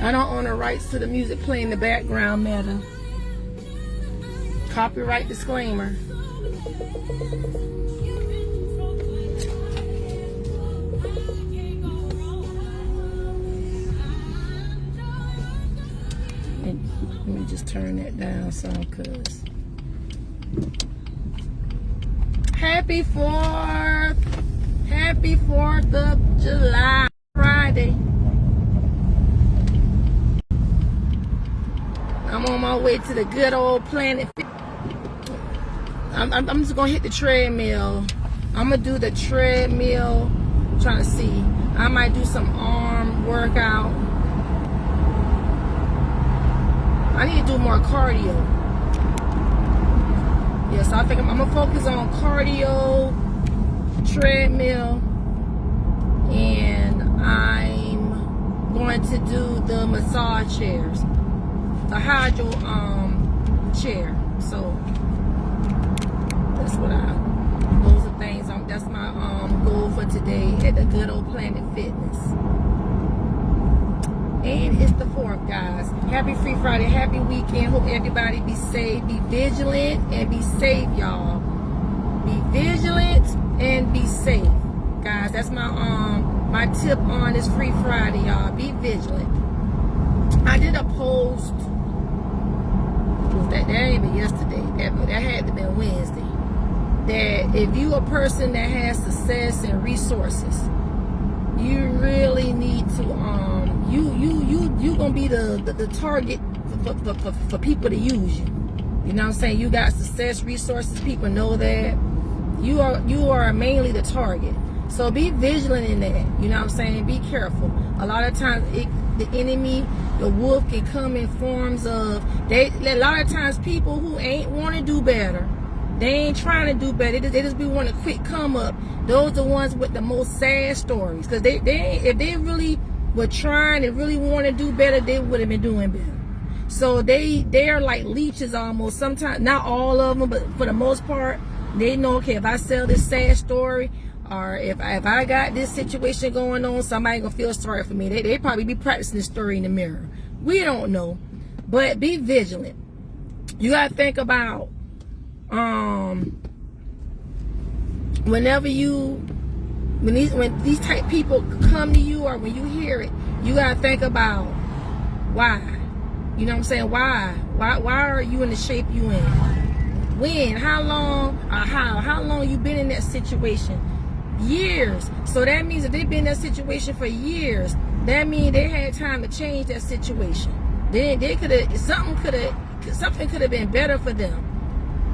I don't own the rights to the music playing in the background, Meta. Copyright disclaimer. Let me just turn that down some, cause Happy 4th of July, Friday. I'm on my way to the good old Planet. I'm just gonna hit the treadmill. I'm gonna do the treadmill. Trying to see. I might do some arm workout. I need to do more cardio. Yes, I think I'm gonna focus on cardio, treadmill, and I'm going to do the massage chairs, the hydro chair. So those are things. That's my goal for today at the good old Planet Fitness. And it's the 4th, guys. Happy Free Friday, happy weekend. Hope everybody be safe, be vigilant, and be safe, y'all. Be vigilant and be safe, guys. That's my tip on this Free Friday, y'all. Be vigilant. I did a post. That ain't been yesterday. That had to be Wednesday. That if you a person that has success and resources, you really need to you gonna be the target for people to use you. You know what I'm saying? You got success, resources, people know that. You are mainly the target. So be vigilant in that. You know what I'm saying? Be careful. A lot of times the enemy, the wolf, can come in forms of a lot of times people who ain't want to do better. They ain't trying to do better. They just be wanting a quick come up. Those are the ones with the most sad stories. Because if they really were trying and really want to do better, they would have been doing better. So they're like leeches almost. Sometimes, not all of them, but for the most part, they know, okay, if I sell this sad story, or if I got this situation going on, somebody gonna feel sorry for me. They probably be practicing this story in the mirror. We don't know. But be vigilant. You gotta think about when these type people come to you, or when you hear it, you gotta think about why. You know what I'm saying? Why are you in the shape you in? When? How long? How long you been in that situation? Years. So that means if they've been in that situation for years, that means they had time to change that situation. Then something could have been better for them.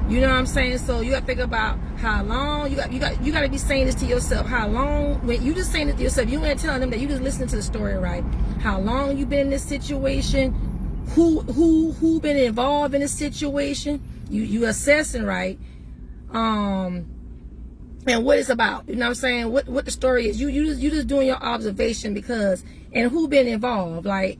You know what I'm saying? So you got to think about how long you got to be saying this to yourself. How long, when you just saying it to yourself, you ain't telling them that you just listening to the story, right? How long you been in this situation? Who been involved in this situation? You assessing, right? And what it's about. You know what I'm saying? What the story is. You just doing your observation because, and who been involved? Like,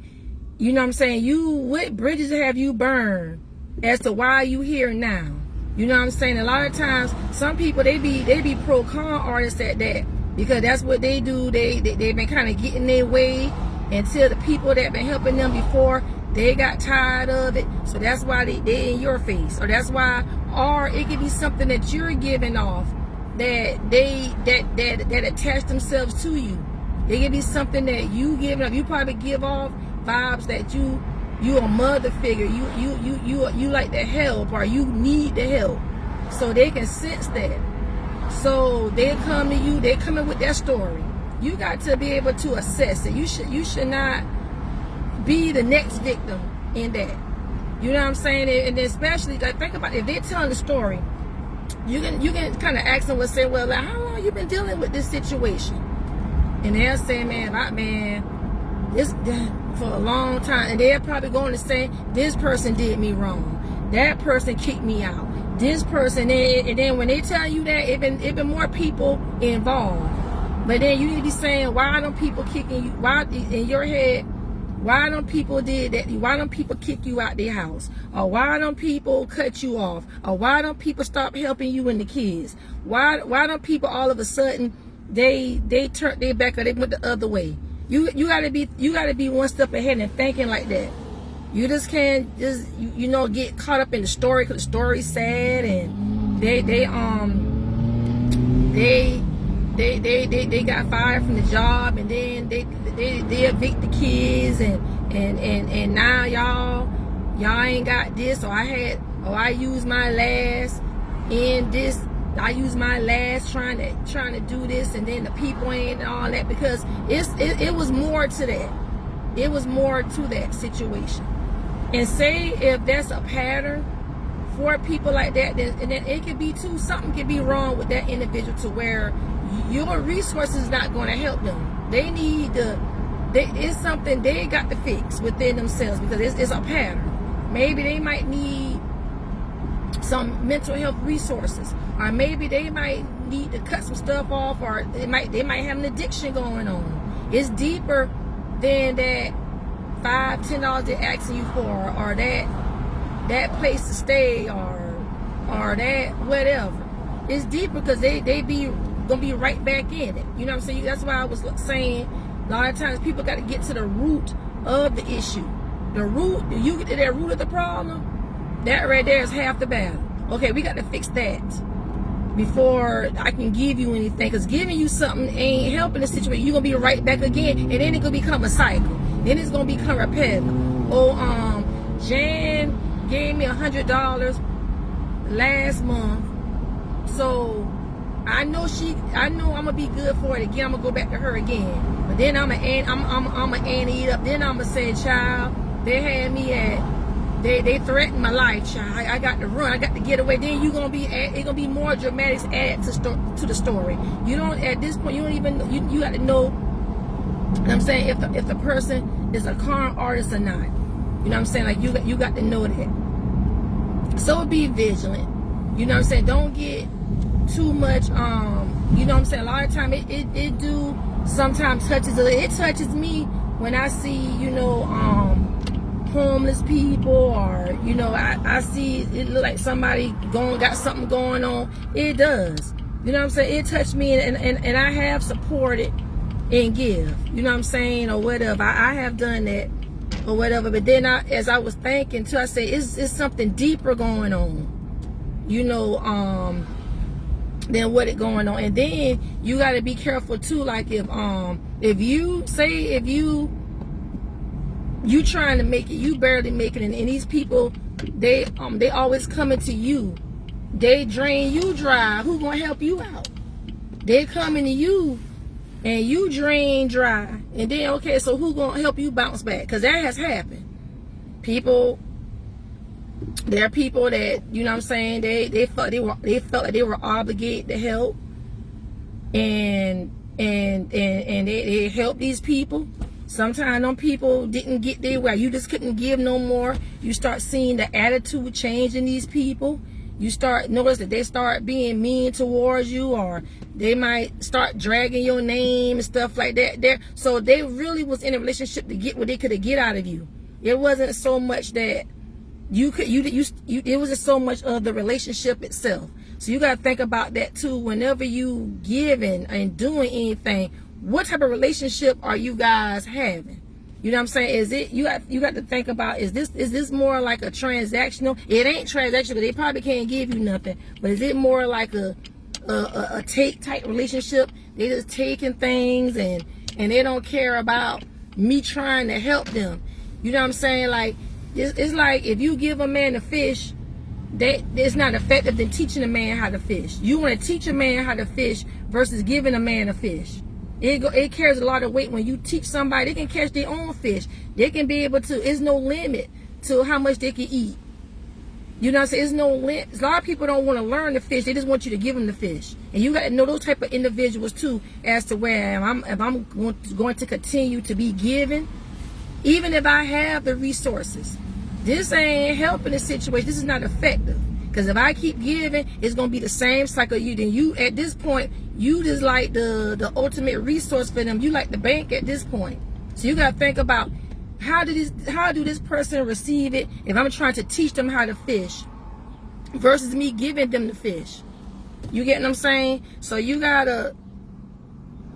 you know what I'm saying? What bridges have you burned as to why you here now? You know what I'm saying? A lot of times, some people, they be pro-con artists at that, because that's what they do. They've been kind of getting their way until the people that been helping them before, they got tired of it. So that's why they in your face. Or that's why, or it could be something that you're giving off that that attach themselves to you. It could be something that you giving off. You probably give off vibes that you a mother figure, you like the help, or you need the help, so they can sense that. So they come to you, they come in with that story. You got to be able to assess it. You should not be the next victim in that. You know what I'm saying? And especially, like, think about it, if they're telling the story, you can kind of ask them, say, well, like, how long you been dealing with this situation? And they'll say, man, this for a long time. And they're probably going to say, this person did me wrong, that person kicked me out, this person, and then when they tell you that, it been more people involved. But then you need to be saying, why don't people kicking you? Why in your head? Why don't people did that? Why don't people kick you out their house? Or why don't people cut you off? Or why don't people stop helping you and the kids? Why don't people all of a sudden they turned their back, or they went the other way? you gotta be one step ahead and thinking like that. You just can't just you know get caught up in the story because the story's sad, and they got fired from the job, and then they evict the kids, and now y'all ain't got this, or I used my last in this. I use my last trying to do this, and then the people ain't and all that, because it was more to that. It was more to that situation. And say if that's a pattern for people like that, then it could be too, something could be wrong with that individual to where your resources is not going to help them. They need it's something they got to fix within themselves, because it's a pattern. Maybe they might need some mental health resources, or maybe they might need to cut some stuff off, or they might have an addiction going on. It's deeper than that $5-10 they're asking you for, or that place to stay, or that whatever. It's deeper because they be gonna be right back in it. You know what I'm saying? That's why I was saying a lot of times people got to get to the root of the issue. The root, you get to that root of the problem, that right there is half the battle. Okay, we got to fix that before I can give you anything, because giving you something ain't helping the situation. You're gonna be right back again, and then it's gonna become a cycle. Then it's gonna become repetitive. Jan gave me $100 last month, so I know I'm gonna be good for it again. I'm gonna go back to her again, but then I'm gonna ante it up. Then I'm gonna say, child, they had me at. They threatened my life, child. I got to run. I got to get away. Then it's gonna be more dramatics added to the story. You don't, at this point, you don't even, you got to know what I'm saying, if the person is a con artist or not. You know what I'm saying? Like you got to know that. So be vigilant. You know what I'm saying? Don't get too much, you know what I'm saying? A lot of time it do sometimes it touches me when I see, you know, homeless people, or you know, I see it look like somebody got something going on. It does. You know what I'm saying? It touched me, and I have supported and give. You know what I'm saying? Or whatever. I have done that or whatever. But then as I was thinking too, I say it's something deeper going on. You know, than what it going on. And then you got to be careful too. Like if you trying to make it, you barely make it, and these people, they always coming to you. They drain you dry. Who gonna help you out? They coming to you, and you drain dry. And then okay, so who gonna help you bounce back? Because that has happened. There are people that, you know what I'm saying, they felt like they were obligated to help, and they helped these people. Sometimes them people didn't get their way. You just couldn't give no more. You start seeing the attitude change in these people. You start notice that they start being mean towards you, or they might start dragging your name and stuff like that. So they really was in a relationship to get what they could get out of you. It wasn't so much that it wasn't so much of the relationship itself. So you got to think about that too. Whenever you giving and doing anything, what type of relationship are you guys having? You know what I'm saying? Is it you got to think about, is this more like a transactional? It ain't transactional. They probably can't give you nothing. But is it more like a take type relationship? They just taking things and they don't care about me trying to help them. You know what I'm saying? Like it's like if you give a man a fish, it's not effective than teaching a man how to fish. You want to teach a man how to fish versus giving a man a fish. It carries a lot of weight when you teach somebody. They can catch their own fish. They can be able to. There's no limit to how much they can eat. You know what I'm saying? There's no limit. A lot of people don't want to learn to fish. They just want you to give them the fish. And you got to know those type of individuals too, as to where if I'm going to continue to be giving, even if I have the resources. This ain't helping the situation. This is not effective. Because if I keep giving, it's going to be the same cycle. You at this point, you just like the ultimate resource for them. You like the bank at this point. So you got to think about how do this person receive it if I'm trying to teach them how to fish versus me giving them the fish. You get what I'm saying? So you got to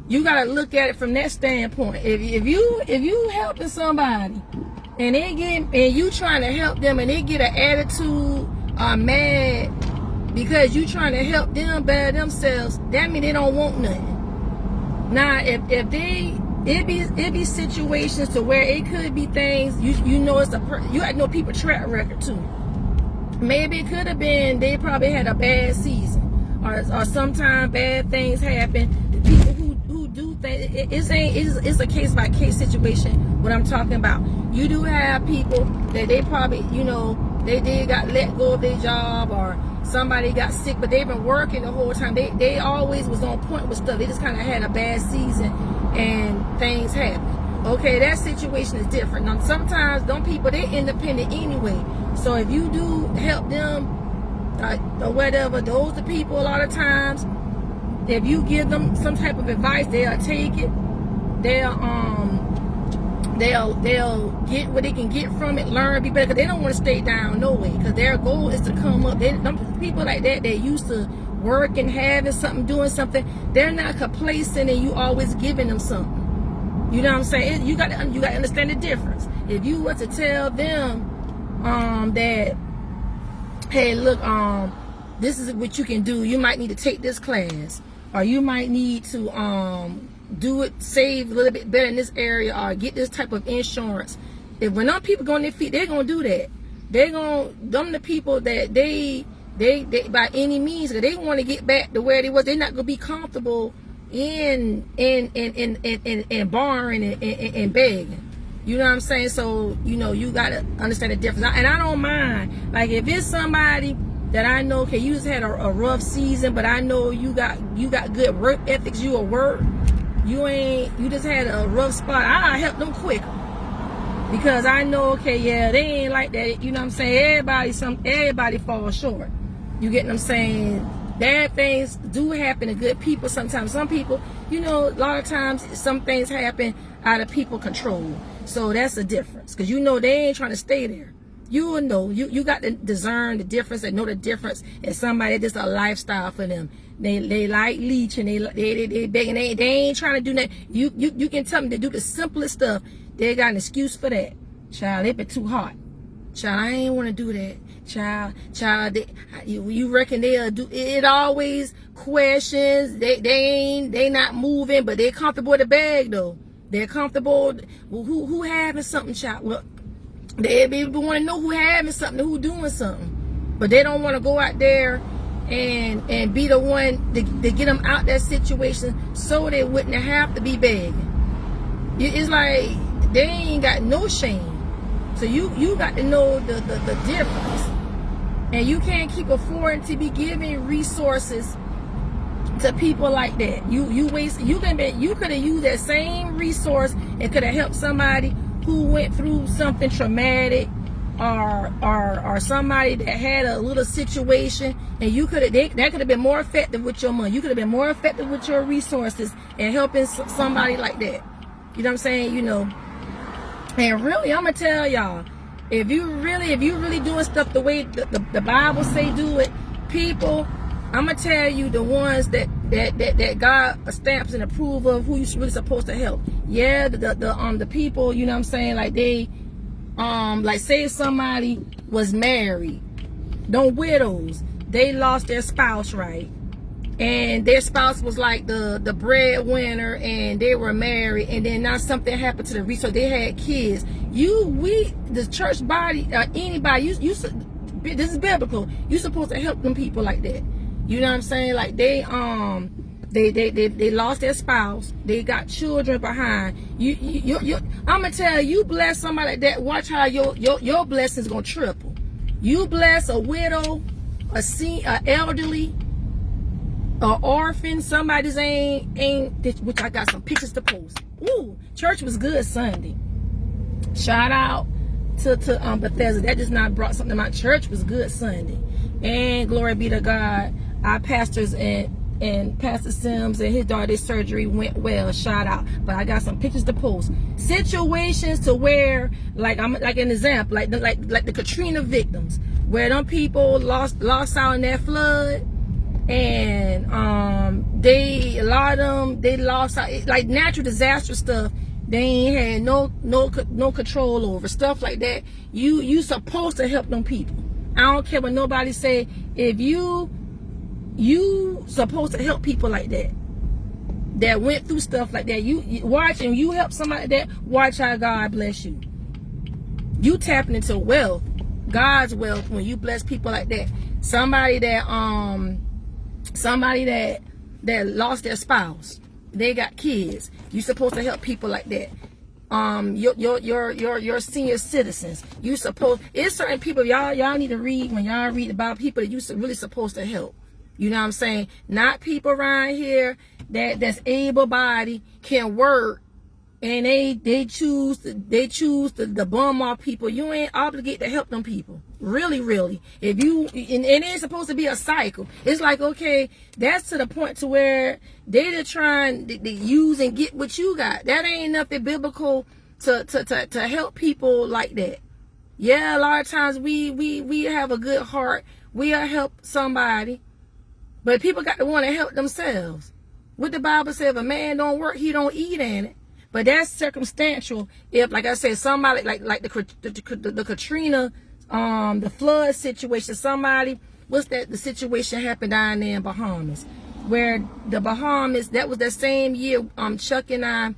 you gotta look at it from that standpoint. If you helping somebody and you trying to help them and they get an attitude or mad because you trying to help them better themselves, that mean they don't want nothing. Now if it be situations to where it could be things you know you got to know people track record too. Maybe it could have been they probably had a bad season, or sometimes bad things happen. The people who do things, it's a case by case situation. What I'm talking about, you do have people that they probably they got let go of their job, or somebody got sick, but they've been working the whole time. They always was on point with stuff. They just kind of had a bad season and things happen. Okay, that situation is different. Now, sometimes them people, they're independent anyway. So if you do help them or whatever, those the people a lot of times, if you give them some type of advice, they'll take it. They'll get what they can get from it, learn, be better, because they don't want to stay down no way, because their goal is to come up. People like that, they're used to working, having something, doing something. They're not complacent and you always giving them something. You know what I'm saying? You got to understand the difference. If you were to tell them that, hey, look, this is what you can do. You might need to take this class, or you might need to do it, save a little bit better in this area, or get this type of insurance. When them people go on their feet, they're gonna do that. Them the people that they by any means, they want to get back to where they was. They're not gonna be comfortable in borrowing and begging. You know what I'm saying? So you gotta understand the difference. And I don't mind, like, if it's somebody that I know, okay, you just had a rough season, but I know you got good work ethics, you work, you just had a rough spot, I help them quicker, because I know, okay, yeah, they ain't like that. You know what I'm saying? Everybody falls short. You get what I'm saying? Bad things do happen to good people sometimes. Some people, a lot of times some things happen out of people's control. So that's the difference, because they ain't trying to stay there. You know, you got to discern the difference and know the difference in somebody that's a lifestyle for them. They like leeching, they begging, they ain't trying to do that. You can tell them to do the simplest stuff. They got an excuse for that. Child, they been too hot. Child, I ain't want to do that. Child, you reckon they'll do it? Always questions. They not moving, but they comfortable with the bag though. They're comfortable. Well, who having something, child? Well, they want to know who having something, who doing something, but they don't want to go out there and be the one to get them out that situation, so they wouldn't have to be begging. It's like they ain't got no shame. So you got to know the difference, and you can't keep affording to be giving resources to people like that. You could have used that same resource and could have helped somebody who went through something traumatic, or somebody that had a little situation, and that could have been more effective with your money. You could have been more effective with your resources and helping somebody like that. You know what I'm saying? And really, I'm gonna tell y'all, if you really doing stuff the way the Bible say do it, people, I'm gonna tell you the ones that God stamps and approve of, who you really supposed to help. Yeah, the people, you know what I'm saying, like they like, say if somebody was married, them widows, they lost their spouse, right? And their spouse was like the breadwinner, and they were married, and then now something happened to the resource. They had kids. The church body, anybody, this is biblical. You supposed to help them people like that. You know what I'm saying? Like they lost their spouse. They got children behind. I'm gonna tell you, bless somebody like that. Watch how your blessings gonna triple. You bless a widow, a elderly, an orphan, somebody's ain't, which I got some pictures to post. Ooh, church was good Sunday. Shout out to Bethesda. That just not brought something to my church. Was good Sunday. And glory be to God, our pastors and Pastor Sims and his daughter's surgery went well. Shout out. But I got some pictures to post. Situations to where, like an example, like the Katrina victims, where them people lost out in that flood. and a lot of them, they lost out, like natural disaster stuff. They ain't had no control over stuff like that. You supposed to help them people. I don't care what nobody say. If you supposed to help people like that went through stuff like that. You watch, and you help somebody like that. Watch how God bless you. You tapping into wealth, God's wealth, when you bless people like that. Somebody that lost their spouse, they got kids. You supposed to help people like that. Your senior citizens. You supposed, it's certain people y'all need to read when y'all read about people that you really supposed to help. You know what I'm saying? Not people around here that's able-bodied, can work, and they choose to bum off people. You ain't obligated to help them people. Really. If you, and it ain't supposed to be a cycle. It's like, okay, that's to the point to where they just trying to use and get what you got. That ain't nothing biblical to help people like that. Yeah, a lot of times we have a good heart. We'll help somebody, but people got to want to help themselves. What the Bible says, if a man don't work, he don't eat in it. But that's circumstantial. If, like I said, somebody like the Katrina, the flood situation, somebody, the situation happened down there in Bahamas, where the Bahamas, that was that same year, Chuck and I,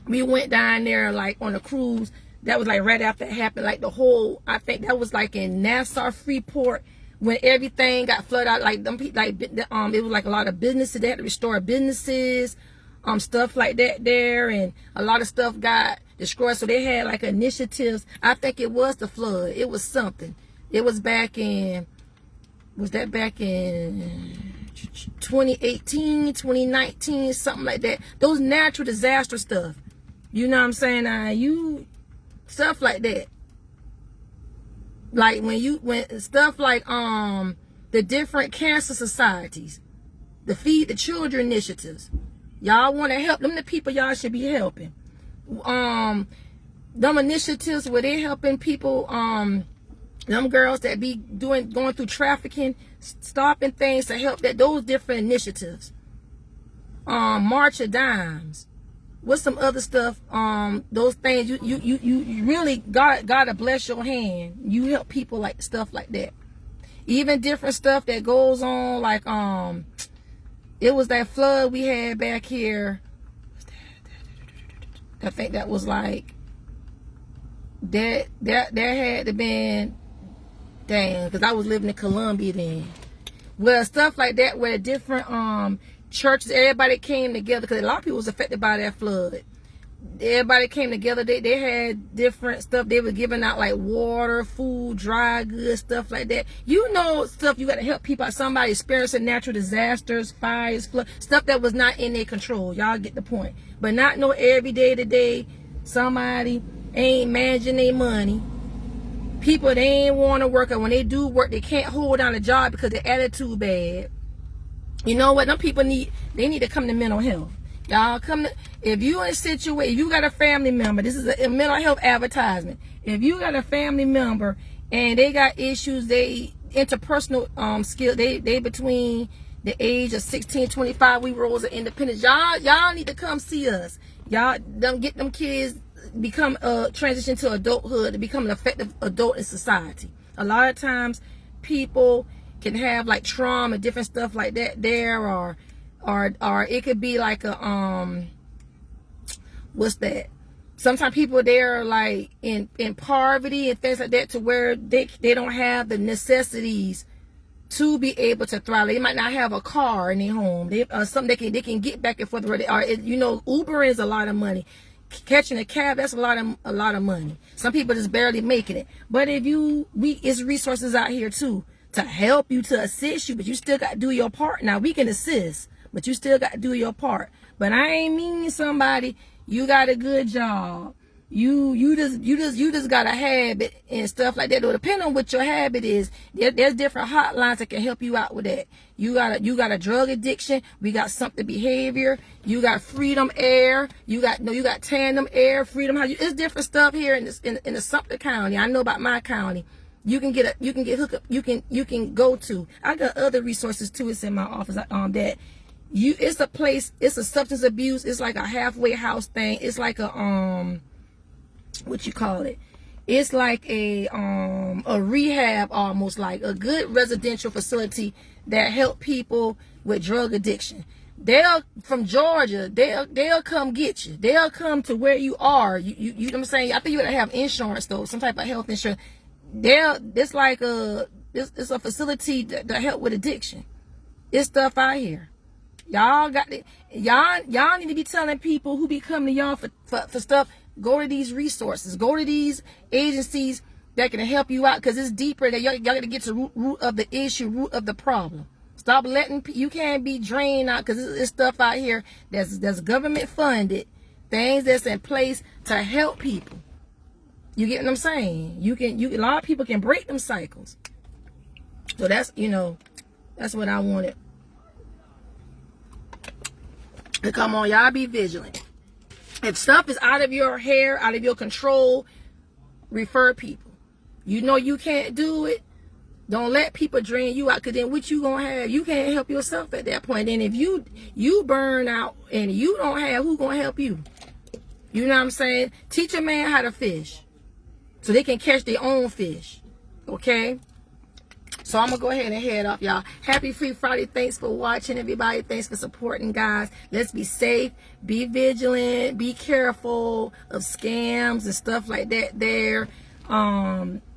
we went down there like on a cruise. That was like right after it happened, like the whole, I think that was like in Nassau, Freeport, when everything got flooded out. Like them people, like it was like a lot of businesses, they had to restore businesses, stuff like that there, and a lot of stuff got destroyed. So they had like initiatives. I think it was the flood. It was something. It was back in, was that back in 2018, 2019, something like that. Those natural disaster stuff. You know what I'm saying? Stuff like that. Like when stuff like the different cancer societies, the Feed the Children initiatives. Y'all want to help them, the people y'all should be helping. Them initiatives where they're helping people, them girls that be going through trafficking, stopping things to help that, those different initiatives. March of Dimes. What's some other stuff? Those things you really gotta bless your hand. You help people like stuff like that. Even different stuff that goes on, like it was that flood we had back here. I think that was like that had to been, dang, because I was living in Columbia then. Well, stuff like that where different churches, everybody came together, because a lot of people was affected by that flood. Everybody came together. They had different stuff. They were giving out like water, food, dry goods, stuff like that. You know, stuff you got to help people out. Somebody experiencing natural disasters, fires, flood, stuff that was not in their control. Y'all get the point. But not no every day to day. Somebody ain't managing their money. People, they ain't want to work, and when they do work, they can't hold down a job because their attitude bad. You know what? Them people need to come to mental health. Y'all come to, if you in a situation, if you got a family member, this is a mental health advertisement. If you got a family member and they got issues, they interpersonal skill, they between the age of 16, 25, we roles of independence. Y'all need to come see us. Y'all don't get them kids become transition to adulthood, to become an effective adult in society. A lot of times people can have like trauma, different stuff like that there, or it could be like a what's that? Sometimes people there are like in poverty and things like that, to where they don't have the necessities to be able to thrive. They might not have a car in their home. Something they can get back and forth. Or you know, Uber is a lot of money. Catching a cab, that's a lot of money. Some people just barely making it. But if it's resources out here too to help you, to assist you, but you still got to do your part. Now we can assist, but you still got to do your part. But I ain't mean somebody, you got a good job, you just got a habit and stuff like that. It'll depend on what your habit is. There's different hotlines that can help you out with that. You got a drug addiction, we got something behavior, you got Freedom Air, you got Tandem Air, Freedom House. It's different stuff here in the Sumter County. I know about my county. you can get hooked up, you can go to. I got other resources too. It's in my office. That it's a place. It's a substance abuse. It's like a halfway house thing. It's like a what you call it? It's like a rehab, almost like a good residential facility that help people with drug addiction. They'll from Georgia. They'll come get you. They'll come to where you are. You know what I'm saying? I think you gotta have insurance though, some type of health insurance. It's like it's a facility that help with addiction. It's stuff out here. Y'all y'all need to be telling people who be coming to y'all for stuff. Go to these resources. Go to these agencies that can help you out, because it's deeper. That y'all got to get to root of the issue, root of the problem. Stop letting you can't be drained out, because it's stuff out here that's government funded, things that's in place to help people. You get what I'm saying? A lot of people can break them cycles. So that's that's what I wanted. And come on, y'all, be vigilant. If stuff is out of your hair, out of your control, refer people. You know you can't do it. Don't let people drain you out, because then what you gonna have? You can't help yourself at that point. And if you burn out and you don't have, who gonna help you? You know what I'm saying? Teach a man how to fish so they can catch their own fish. Okay? So I'm gonna go ahead and head off, y'all. Happy Free Friday. Thanks for watching, everybody. Thanks for supporting, guys. Let's be safe, be vigilant, be careful of scams and stuff like that there.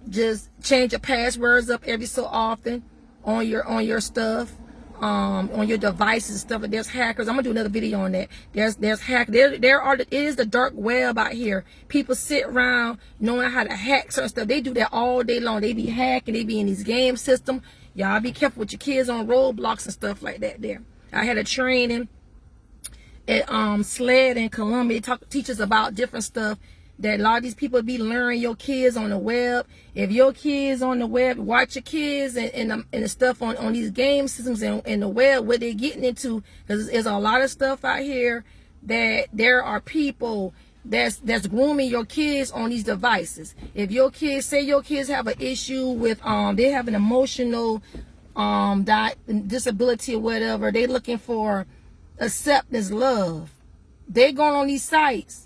Just change your passwords up every so often on your stuff, on your devices and stuff. There's hackers. I'm gonna do another video on that. There's hack. It is the dark web out here. People sit around knowing how to hack certain stuff. They do that all day long. They be hacking. They be in these game systems. Y'all be careful with your kids on roadblocks and stuff like that there. I had a training at SLED in Columbia. Teach us about different stuff that a lot of these people be luring your kids on the web. If your kids on the web, watch your kids and the stuff on these game systems and the web, what they're getting into, because there's a lot of stuff out here that there are people that's grooming your kids on these devices. If your kids, say your kids have an issue with they have an emotional disability or whatever, they looking for acceptance, love, they going on these sites.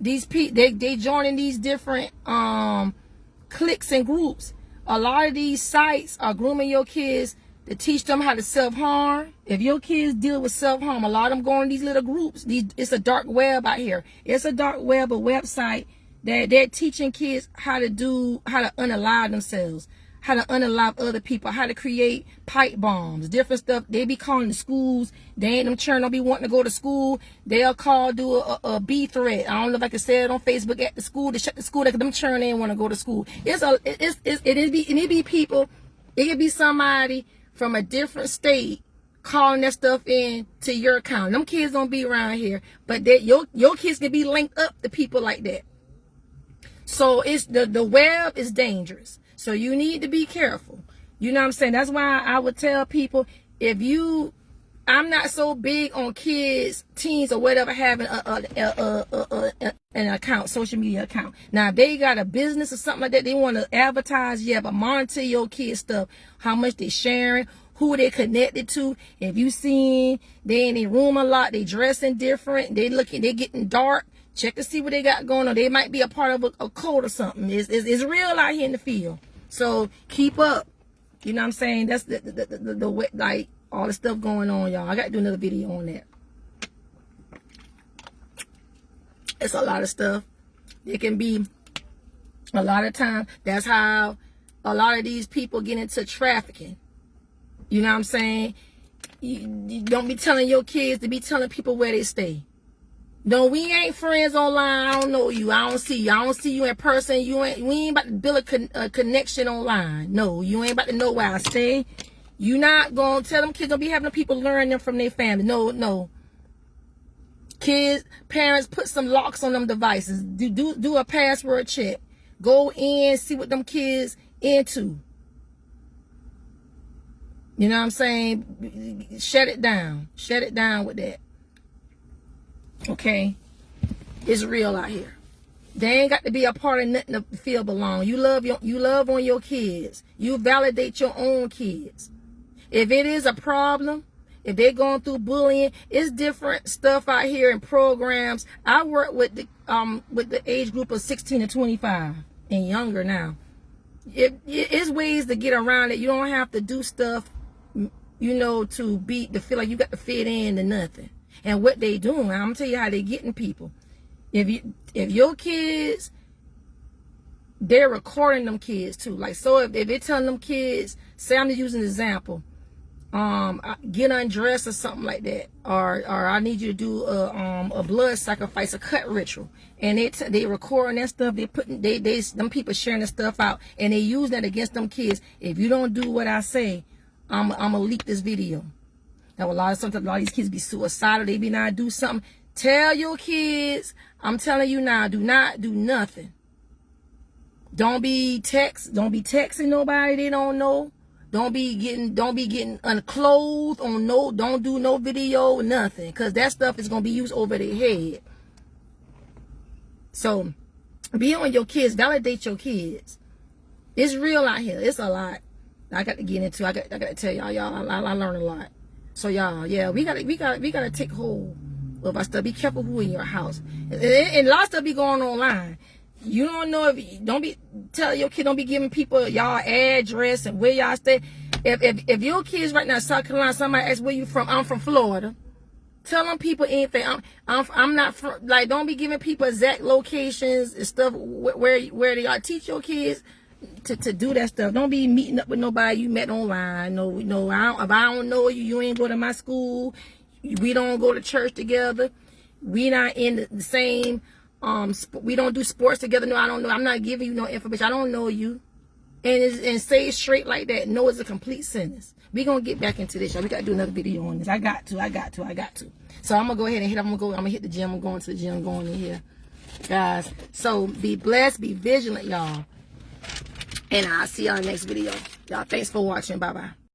These people, they joining these different cliques and groups. A lot of these sites are grooming your kids to teach them how to self-harm. If your kids deal with self-harm, a lot of them go in these little groups. It's a dark web out here. It's a dark web, a website that they're teaching kids how to unalive themselves, how to unalive other people, how to create pipe bombs, different stuff. They be calling the schools. They ain't them children don't be wanting to go to school. They'll do a B threat. I don't know if I can say it on Facebook at the school to shut the school. Them children ain't want to go to school. It be people. It could be somebody from a different state calling that stuff in to your account. Them kids don't be around here, but your kids can be linked up to people like that. So it's the web is dangerous. So you need to be careful. You know what I'm saying? That's why I would tell people, I'm not so big on kids, teens, or whatever having an account, social media account. Now, if they got a business or something like that, they want to advertise, yeah, but monitor your kids' stuff, how much they sharing, who they connected to. If you seen they in their room a lot, they dressing different, they getting dark, check to see what they got going on. They might be a part of a cult or something. It's real out here in the field. So keep up. You know what I'm saying? That's the like all the stuff going on, y'all. I got to do another video on that. It's a lot of stuff. It can be a lot of time. That's how a lot of these people get into trafficking. You know what I'm saying? You don't be telling your kids to be telling people where they stay. No, we ain't friends online. I don't know you. I don't see you. I don't see you in person. We ain't about to build a connection online. No, you ain't about to know where I stay. You not gonna tell them kids. Don't be having people learn them from their family. No. Kids, parents, put some locks on them devices. Do a password check. Go in, see what them kids into. You know what I'm saying? Shut it down. Shut it down with that. Okay, it's real out here. They ain't got to be a part of nothing to feel belong. You love on your kids. You validate your own kids. If it is a problem, if they're going through bullying, it's different stuff out here in programs. I work with the age group of 16 to 25 and younger now. It's ways to get around it. You don't have to do stuff, you know, to feel like you got to fit in to nothing. And what they doing, I'm gonna tell you how they getting people. If your kids, they're recording them kids too. Like, so if they're telling them kids, say I'm just using an example, get undressed or something like that, or I need you to do a blood sacrifice, a cut ritual, and they recording that stuff. They putting them people sharing the stuff out, and they use that against them kids. If you don't do what I say, I'm gonna leak this video. Now sometimes a lot of these kids be suicidal. They be not do something. Tell your kids, I'm telling you now, do not do nothing. Don't be texting nobody they don't know. Don't be getting unclothed on don't do no video, nothing. Because that stuff is gonna be used over their head. So be on your kids, validate your kids. It's real out here. It's a lot. I got to get into. I got to tell y'all, I learned a lot. So y'all, yeah, we gotta take hold of our stuff. Be careful who in your house. And a lot of stuff be going online. You don't know if tell your kid, don't be giving people y'all address and where y'all stay. If your kids right now in South Carolina, somebody asks where you from, I'm from Florida. Tell them people anything. I'm not from, like, don't be giving people exact locations and stuff where they are. Teach your kids to do that stuff. Don't be meeting up with nobody you met online. No, if I don't know you, you ain't go to my school. We don't go to church together. We not in the same. We don't do sports together. No, I don't know. I'm not giving you no information. I don't know you. And say it straight like that. No, it's a complete sentence. We're going to get back into this, y'all. We got to do another video on this. I got to. So I'm going to go ahead and I'm going to hit the gym. I'm going to the gym, going in here. Guys, so be blessed. Be vigilant, y'all. And I'll see y'all in the next video. Y'all, thanks for watching. Bye-bye.